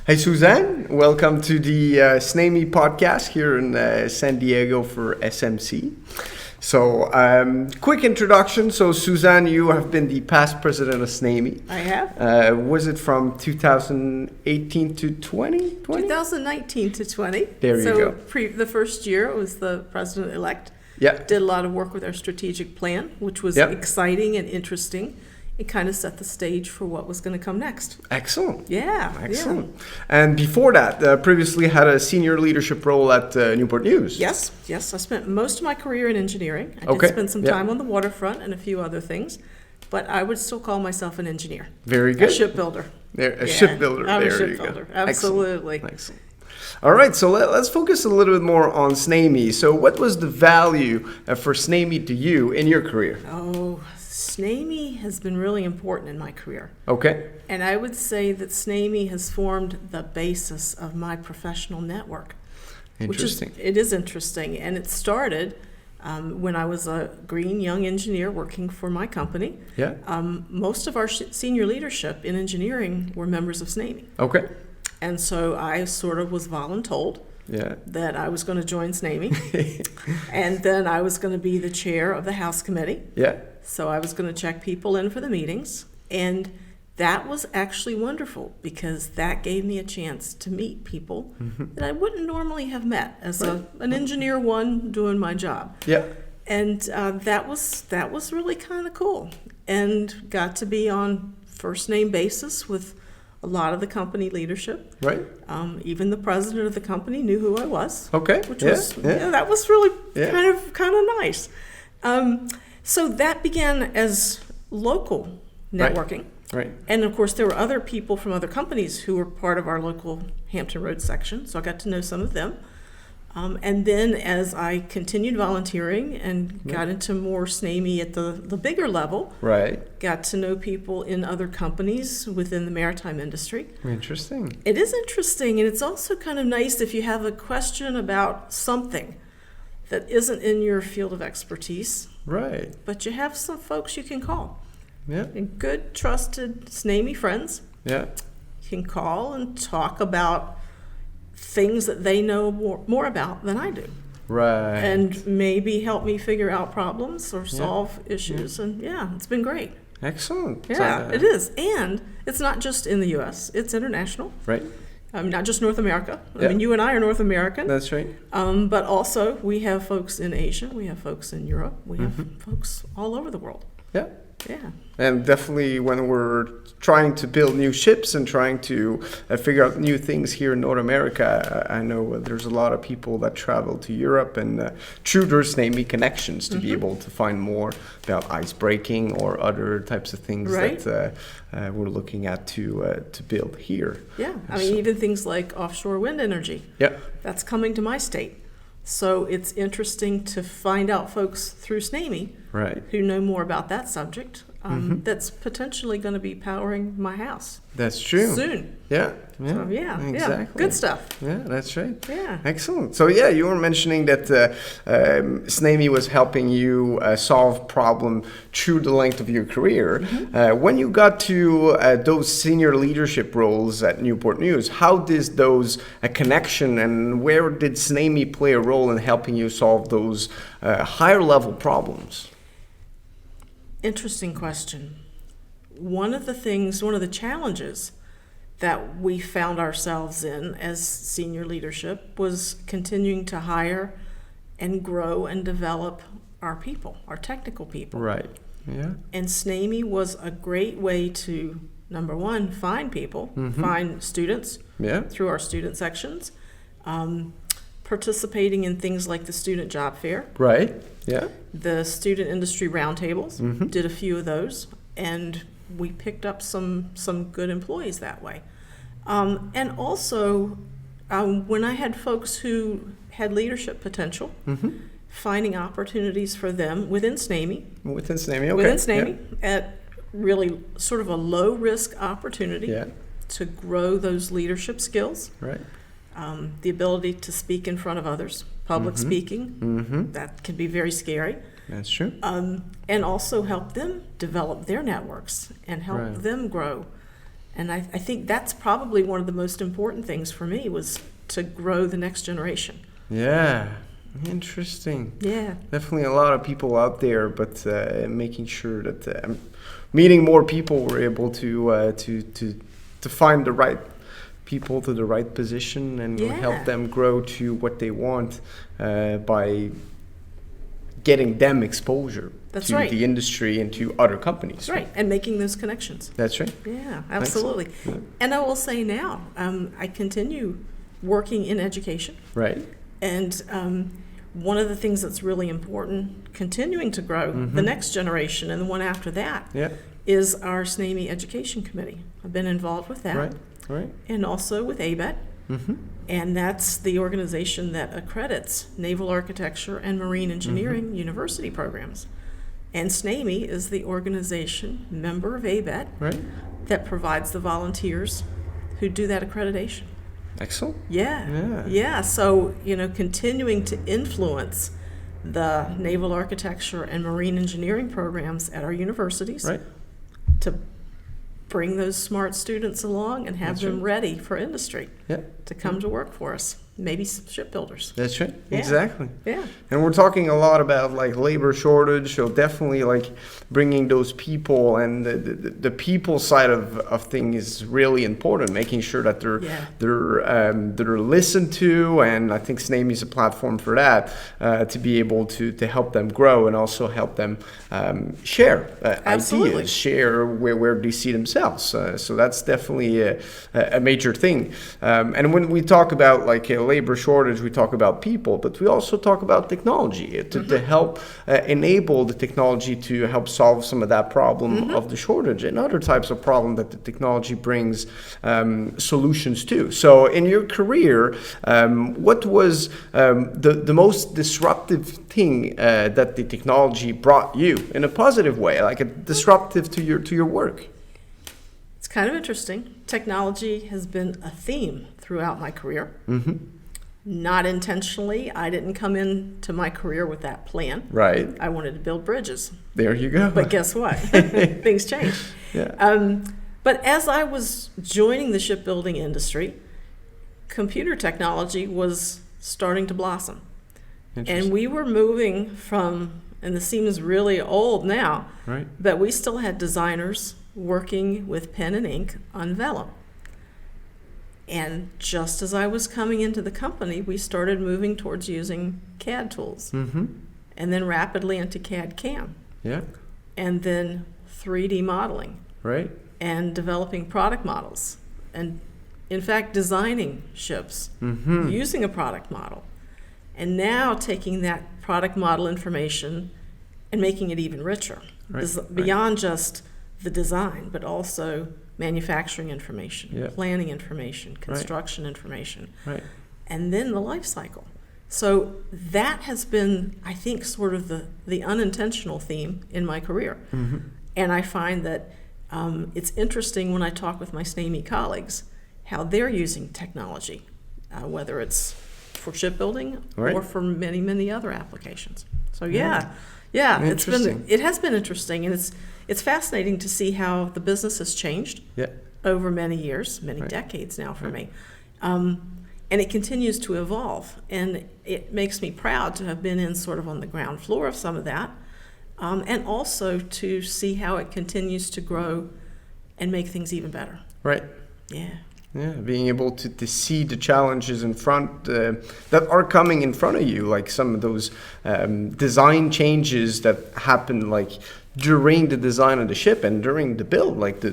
Hey Suzanne, welcome to the SNAME podcast here in San Diego for SMC. So, quick introduction. So, Suzanne, you have been the past president of SNAME. I have. Was it from 2018 to 20? 2019 to 20. There you go. The first year, I was the president-elect. Yeah. Did a lot of work with our strategic plan, which was exciting and interesting. It kind of set the stage for what was going to come next. Excellent. Yeah. Excellent. Yeah. And before that, previously had a senior leadership role at Newport News. Yes. I spent most of my career in engineering. I did spend some time on the waterfront and a few other things, but I would still call myself an engineer. Very good. A shipbuilder. Shipbuilder. I'm there a shipbuilder. Absolutely. Excellent. All right, so let's focus a little bit more on SNAME. So what was the value for SNAME to you in your career? Oh, SNAME has been really important in my career. Okay. And I would say that SNAME has formed the basis of my professional network. Interesting. It is interesting. And it started when I was a green young engineer working for my company. Yeah. Most of our senior leadership in engineering were members of SNAME. Okay. And so I sort of was voluntold that I was going to join SNAME. And then I was going to be the chair of the House Committee. Yeah. So I was going to check people in for the meetings. And that was actually wonderful because that gave me a chance to meet people that I wouldn't normally have met as an engineer doing my job. Yeah. And that was really kind of cool. And got to be on first name basis with a lot of the company leadership. Right. Even the president of the company knew who I was. Okay. Which was that was really kind of nice. So that began as local networking. Right. And of course there were other people from other companies who were part of our local Hampton Roads section, so I got to know some of them. And then as I continued volunteering and got into more SNAME at the bigger level, got to know people in other companies within the maritime industry. Interesting. It is interesting, and it's also kind of nice if you have a question about something that isn't in your field of expertise. Right. But you have some folks you can call. Yeah. And good, trusted SNAME friends. Yeah. You can call and talk about things that they know more about than I do. Right. And maybe help me figure out problems or solve issues. And it's been great. Excellent. Yeah, it is. And it's not just in the U.S., it's international. Right. Not just North America. I mean, you and I are North American. That's right. But also we have folks in Asia, we have folks in Europe, we have folks all over the world. Yeah. Yeah. And definitely when we're trying to build new ships and trying to figure out new things here in North America, I know there's a lot of people that travel to Europe and through their SNAME connections to be able to find more about ice breaking or other types of things that we're looking at to build here. Yeah. I mean, even things like offshore wind energy. Yeah. That's coming to my state. So it's interesting to find out folks through SNAME who know more about that subject that's potentially going to be powering my house. That's true. Soon. Yeah. So, Exactly. Yeah. Good stuff. Yeah, that's right. Yeah. Excellent. So you were mentioning that SNAME was helping you solve problem through the length of your career. When you got to those senior leadership roles at Newport News, how did those connection and where did SNAME play a role in helping you solve those higher level problems? Interesting question. One of the challenges that we found ourselves in as senior leadership was continuing to hire and grow and develop our people, our technical people. Right. Yeah. And SNAME was a great way to, number one, find people, find students through our student sections, participating in things like the student job fair. Right. Yeah. The student industry roundtables, did a few of those, and we picked up some good employees that way. And also, when I had folks who had leadership potential, finding opportunities for them within SNAME. Within SNAME, okay. Within SNAME, at really sort of a low-risk opportunity to grow those leadership skills. Right. The ability to speak in front of others, public speaking, that can be very scary. That's true. And also help them develop their networks and help them grow And I think that's probably one of the most important things for me, was to grow the next generation. Yeah, interesting. Yeah. Definitely a lot of people out there, but making sure that meeting more people, we're able to find the right people to the right position and help them grow to what they want by getting them exposure to the industry and to other companies. That's right, and making those connections. That's right. Yeah, absolutely. Yeah. And I will say now, I continue working in education. Right. And one of the things that's really important, continuing to grow the next generation and the one after that, is our SNAME Education Committee. I've been involved with that. Right. And also with ABET. And that's the organization that accredits naval architecture and marine engineering university programs. And SNAME is the organization, member of ABET, that provides the volunteers who do that accreditation. Excellent. Yeah. So, continuing to influence the naval architecture and marine engineering programs at our universities to bring those smart students along and have them ready for industry to come to work for us. Maybe shipbuilders. That's right. Yeah. Exactly. Yeah. And we're talking a lot about like labor shortage, so definitely like bringing those people, and the people side of things is really important. Making sure that they're listened to, and I think SNAME is a platform for that, to be able to help them grow and also help them share ideas, share where they see themselves. So that's definitely a major thing. And when we talk about like a labor shortage, we talk about people, but we also talk about technology to help enable the technology to help solve some of that problem of the shortage and other types of problem that the technology brings solutions to. So in your career, what was the most disruptive thing that the technology brought you in a positive way, like a disruptive to your work? It's kind of interesting. Technology has been a theme throughout my career. Not intentionally. I didn't come into my career with that plan. Right. I wanted to build bridges. There you go. But guess what? Things changed. But as I was joining the shipbuilding industry, computer technology was starting to blossom. And we were moving from, and this seems really old now, but we still had designers working with pen and ink on vellum. And just as I was coming into the company, we started moving towards using CAD tools. And then rapidly into CAD CAM. And then 3D modeling. And developing product models. And in fact, designing ships using a product model. And now taking that product model information and making it even richer. Beyond just the design, but also manufacturing information, planning information, construction information, and then the life cycle. So that has been, I think, sort of the unintentional theme in my career. And I find that it's interesting when I talk with my SNAME colleagues how they're using technology, whether it's for shipbuilding or for many, many other applications. So it has been interesting, and it's fascinating to see how the business has changed over many years, many decades now for me. And it continues to evolve. And it makes me proud to have been in sort of on the ground floor of some of that, and also to see how it continues to grow and make things even better. Yeah, being able to see the challenges in front that are coming in front of you, like some of those design changes that happen like during the design of the ship and during the build, like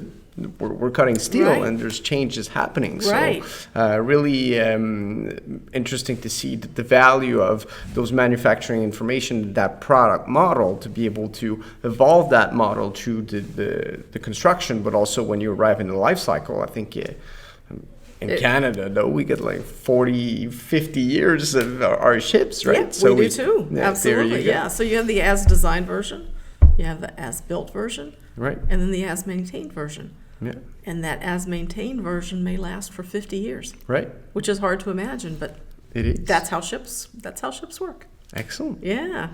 we're cutting steel and there's changes happening. So really interesting to see the value of those manufacturing information, that product model, to be able to evolve that model through the construction, but also when you arrive in the life cycle. I think in Canada, though, we get like 40, 50 years of our ships, right? Yeah, so we do too. Absolutely, So you have the as-designed version, you have the as-built version, and then the as-maintained version. And that as-maintained version may last for 50 years. Which is hard to imagine, but it is. That's how ships work. Excellent. Yeah.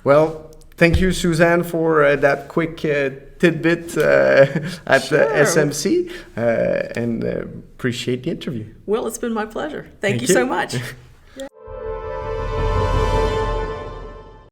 Well, Thank you, Suzanne, for that quick tidbit at the SMC, and appreciate the interview. Well, it's been my pleasure. Thank you so much.